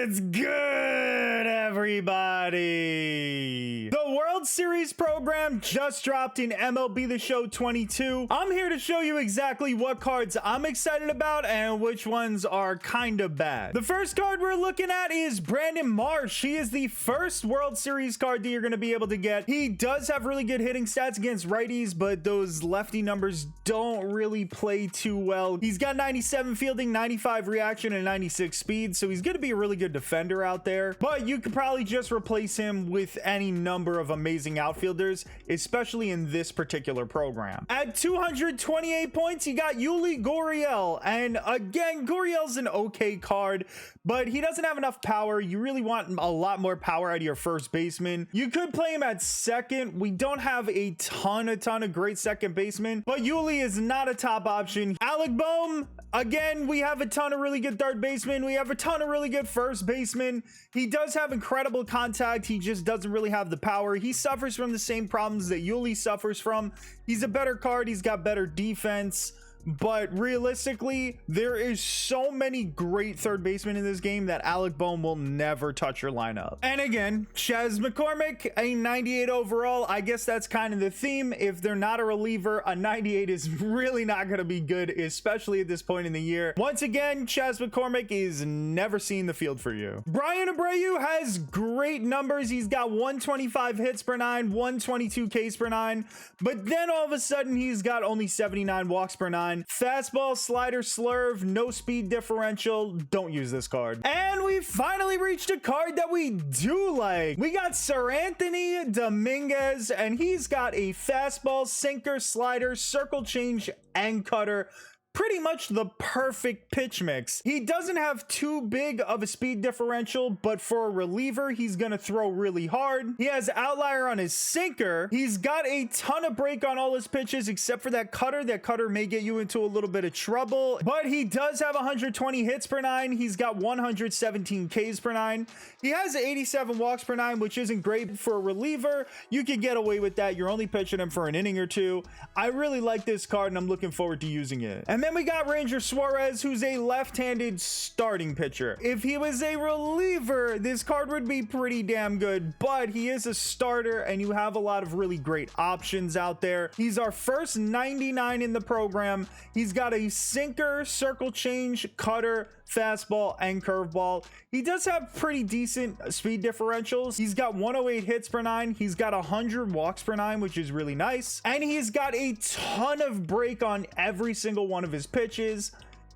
What's good, everybody? The World Series program just dropped in MLB The Show 22. I'm here to show you exactly what cards I'm excited about and which ones are kind of bad. The first card we're looking at is Brandon Marsh. He is the first World Series card that you're going to be able to get. He does have really good hitting stats against righties, but those lefty numbers don't really play too well. He's got 97 fielding, 95 reaction, and 96 speed, so he's going to be a really good defender out there, but you could probably just replace him with any number of amazing outfielders, especially in this particular program. At 228 points, you got Yuli Gurriel, and again, Gurriel's an okay card, but he doesn't have enough power. You really want a lot more power out of your first baseman. You could play him at second. We don't have a ton of great second basemen, but Yuli is not a top option. Alec Bohm, again, we have a ton of really good third basemen. We have a ton of really good first baseman. He does have incredible contact. He just doesn't really have the power. He suffers from the same problems that Yuli suffers from. He's a better card. He's got better defense. But realistically, there is so many great third basemen in this game that Alec Bohm will never touch your lineup. And again, Chas McCormick, a 98 overall. I guess that's kind of the theme. If they're not a reliever, a 98 is really not going to be good, especially at this point in the year. Once again, Chas McCormick is never seeing the field for you. Brian Abreu has great numbers. He's got 125 hits per nine, 122 Ks per nine, but then all of a sudden he's got only 79 walks per nine. Fastball, slider, slurve, no speed differential. Don't use this card. And we finally reached a card that we do like. We got Seranthony Dominguez, and he's got a fastball, sinker, slider, circle change, and cutter. Pretty much the perfect pitch mix. He doesn't have too big of a speed differential, but for a reliever, he's gonna throw really hard. He has outlier on his sinker. He's got a ton of break on all his pitches except for that cutter. That cutter may get you into a little bit of trouble, but he does have 120 hits per nine. He's got 117 Ks per nine. He has 87 walks per nine, which isn't great for a reliever. You can get away with that. You're only pitching him for an inning or two. I really like this card and I'm looking forward to using it. And then we got Ranger Suarez, who's a left-handed starting pitcher. If he was a reliever, this card would be pretty damn good, but he is a starter and you have a lot of really great options out there. He's our first 99 in the program. He's got a sinker, circle change, cutter, fastball, and curveball. He does have pretty decent speed differentials. He's got 108 hits per nine. He's got 100 walks per nine, which is really nice. And he's got a ton of break on every single one of his pitches.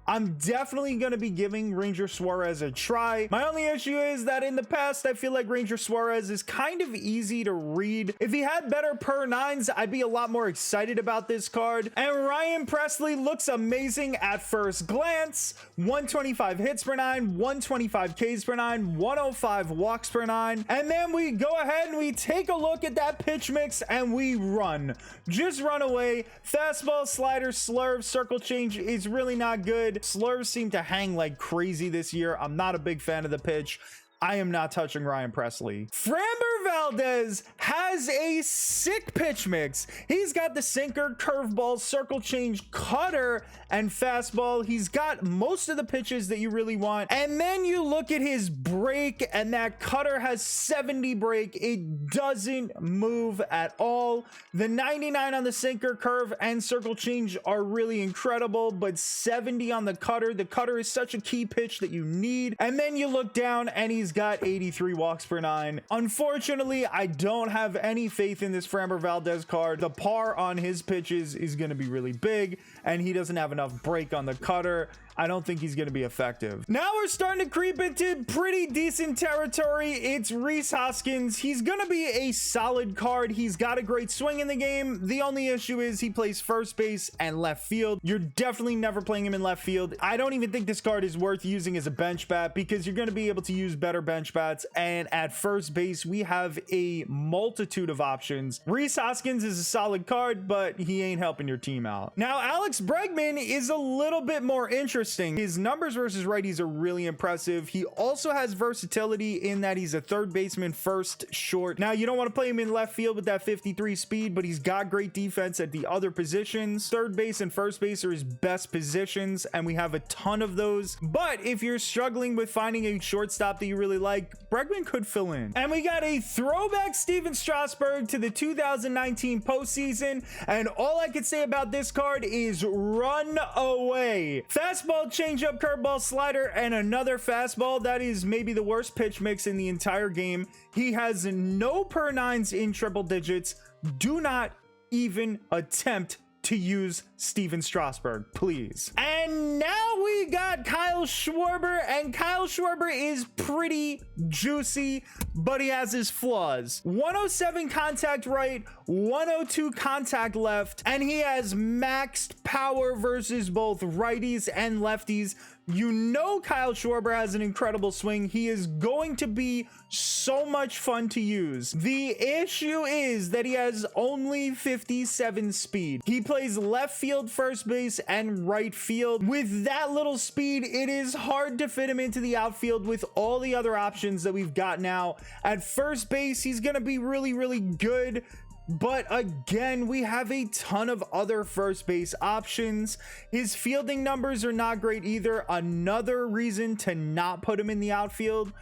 I'm definitely going to be giving Ranger Suarez a try. My only issue is that in the past, I feel like Ranger Suarez is kind of easy to read. If he had better per nines, I'd be a lot more excited about this card. And Ryan Pressly looks amazing at first glance. 125 hits per nine, 125 Ks per nine, 105 walks per nine. And then we go ahead and we take a look at that pitch mix and we run. Just run away. Fastball, slider, slurve, circle change is really not good. Slurves seem to hang like crazy this year. I'm not a big fan of the pitch. I am not touching Ryan Pressly. Framber Valdez has a sick pitch mix. He's got the sinker, curveball, circle change, cutter, and fastball. He's got most of the pitches that you really want. And then you look at his break, and that cutter has 70 break. It doesn't move at all. The 99 on the sinker, curve, and circle change are really incredible, but 70 on the cutter. The cutter is such a key pitch that you need. And then you look down, and he's got 83 walks per nine. Unfortunately, I don't have any faith in this Framber Valdez card. The par on his pitches is going to be really big, and he doesn't have enough break on the cutter. I don't think he's going to be effective. Now we're starting to creep into pretty decent territory. It's Rhys Hoskins. He's going to be a solid card. He's got a great swing in the game. The only issue is he plays first base and left field. You're definitely never playing him in left field. I don't even think this card is worth using as a bench bat because you're going to be able to use better bench bats. And at first base, we have a multitude of options. Rhys Hoskins is a solid card, but he ain't helping your team out. Now, Alex Bregman is a little bit more interesting. interesting. His numbers versus righties are really impressive. He also has versatility in that he's a third baseman, first, short. Now, you don't want to play him in left field with that 53 speed, but he's got great defense at the other positions. Third base and first base are his best positions, and we have a ton of those. But if you're struggling with finding a shortstop that you really like, Bregman could fill in. And we got a throwback Steven Strasburg to the 2019 postseason, and all I can say about this card is run away. Fastball, changeup, curveball, slider, and another fastball. That is maybe the worst pitch mix in the entire game. He has no per nines in triple digits. Do not even attempt to use Steven Strasburg, please. And now we got Kyle Schwarber, and Kyle Schwarber is pretty juicy, but he has his flaws. 107 contact right, 102 contact left, and he has maxed power versus both righties and lefties. You know Kyle Schwarber has an incredible swing. He is going to be so much fun to use. The issue is that he has only 57 speed. He plays left field, first base, and right field. With that little speed, it is hard to fit him into the outfield with all the other options that we've got now. At first base, he's going to be really, really good. But again, we have a ton of other first base options. His fielding numbers are not great either. Another reason to not put him in the outfield.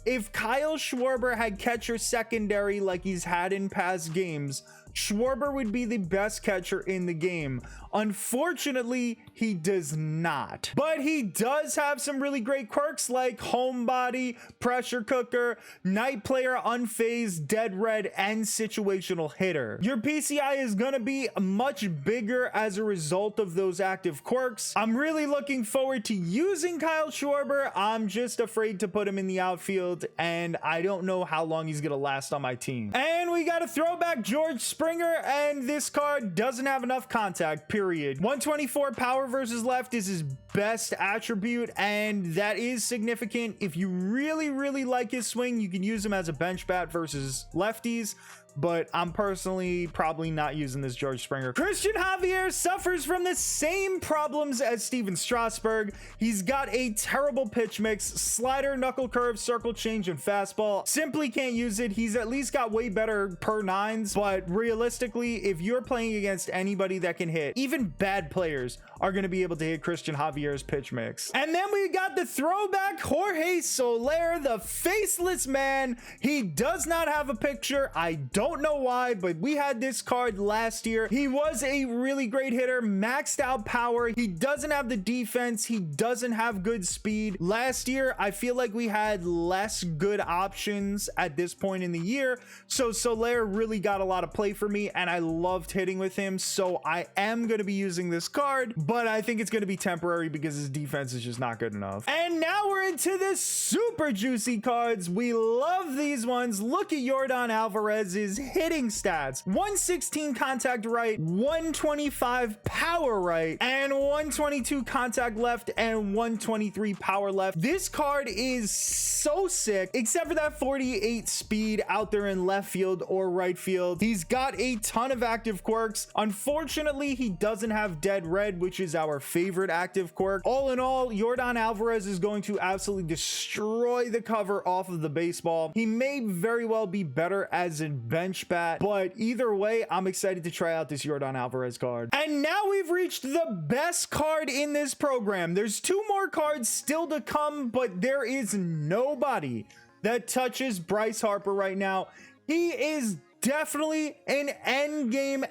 If Kyle Schwarber had catcher secondary like he's had in past games, Schwarber would be the best catcher in the game. Unfortunately, he does not. But he does have some really great quirks like homebody, pressure cooker, night player, unfazed, dead red, and situational hitter. Your PCI is going to be much bigger as a result of those active quirks. I'm really looking forward to using Kyle Schwarber. I'm just afraid to put him in the outfield, and I don't know how long he's going to last on my team. And we got a throwback George Springer, and this card doesn't have enough contact, period. 124 power versus left is his best attribute, and that is significant. If you really, really like his swing, you can use him as a bench bat versus lefties, but I'm personally probably not using this George Springer. Cristian Javier suffers from the same problems as Steven Strasburg. He's got a terrible pitch mix, slider, knuckle curve, circle change, and fastball. Simply can't use it. He's at least got way better per nines, but realistically, if you're playing against anybody that can hit, even bad players are going to be able to hit Cristian Javier's pitch mix. And then we got the throwback Jorge Soler, the faceless man. He does not have a picture. I don't know why, but we had this card last year. He was a really great hitter, maxed out power. He doesn't have the defense. He doesn't have good speed. Last year, I feel like we had less good options at this point in the year. So Soler really got a lot of play for me, and I loved hitting with him. So I am going to be using this card, but I think it's going to be temporary because his defense is just not good enough. And now we're into the super juicy cards. We love these ones. Look at Yordan Alvarez's hitting stats: 116 contact right, 125 power right, and 122 contact left, and 123 power left. This card is so sick, except for that 48 speed out there in left field or right field. He's got a ton of active quirks. Unfortunately, he doesn't have dead red, which is our favorite active quirk. All in all, Yordan Alvarez is going to absolutely destroy the cover off of the baseball. He may very well be better as a bench bat, but either way, I'm excited to try out this Yordan Alvarez card. And now we've reached the best card in this program. There's two more cards still to come, but there is nobody that touches Bryce Harper right now. He is definitely an endgame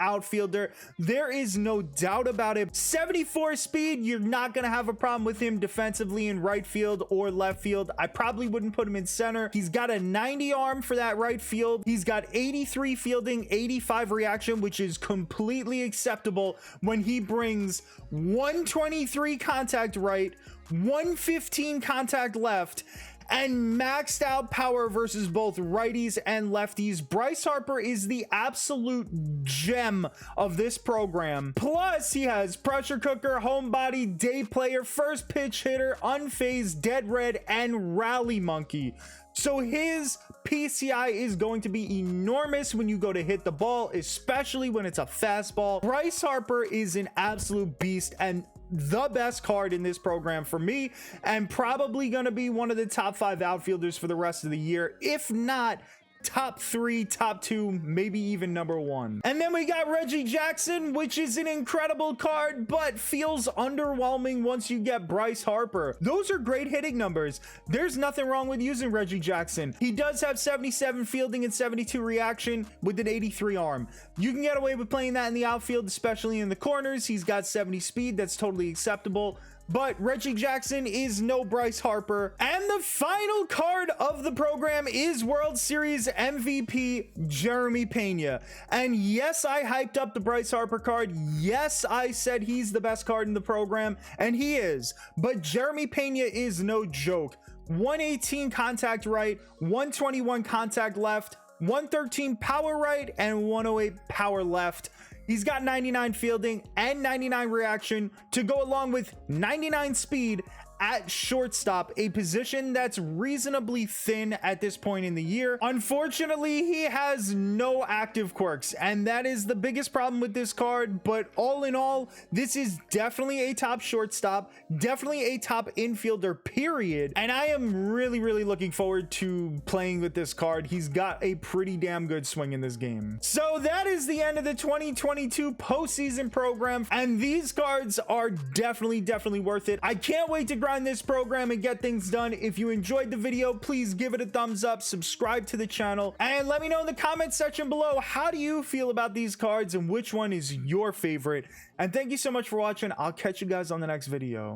outfielder. There is no doubt about it. 74 speed, you're not going to have a problem with him defensively in right field or left field. I probably wouldn't put him in center. He's got a 90 arm for that right field. He's got 83 fielding, 85 reaction, which is completely acceptable when he brings 123 contact right, 115 contact left, and maxed out power versus both righties and lefties. Bryce Harper is the absolute gem of this program. Plus, he has pressure cooker, homebody, day player, first pitch hitter, unfazed, dead red, and rally monkey. So his PCI is going to be enormous when you go to hit the ball, especially when it's a fastball. Bryce Harper is an absolute beast, and the best card in this program for me, and probably going to be one of the top 5 outfielders for the rest of the year, if not top 3, top 2, maybe even number 1. And then we got Reggie Jackson, which is an incredible card, but feels underwhelming once you get Bryce Harper. Those are great hitting numbers. There's nothing wrong with using Reggie Jackson. He does have 77 fielding and 72 reaction with an 83 arm. You can get away with playing that in the outfield, especially in the corners. He's got 70 speed. That's totally acceptable. But Reggie Jackson is no Bryce Harper. And the final card of the program is World Series MVP Jeremy Pena. And yes, I hyped up the Bryce Harper card. Yes, I said he's the best card in the program, and he is. But Jeremy Pena is no joke. 118 contact right, 121 contact left, 113 power right, and 108 power left. He's got 99 fielding and 99 reaction to go along with 99 speed at shortstop, a position that's reasonably thin at this point in the year. Unfortunately, he has no active quirks, and that is the biggest problem with this card. But all in all, this is definitely a top shortstop, definitely a top infielder, period. And I am really looking forward to playing with this card. He's got a pretty damn good swing in this game. So that is the end of the 2022 postseason program, and these cards are definitely worth it. I can't wait to grind this program and get things done. If you enjoyed the video, please give it a thumbs up, subscribe to the channel, and let me know in the comment section below, how do you feel about these cards and which one is your favorite? And thank you so much for watching. I'll catch you guys on the next video.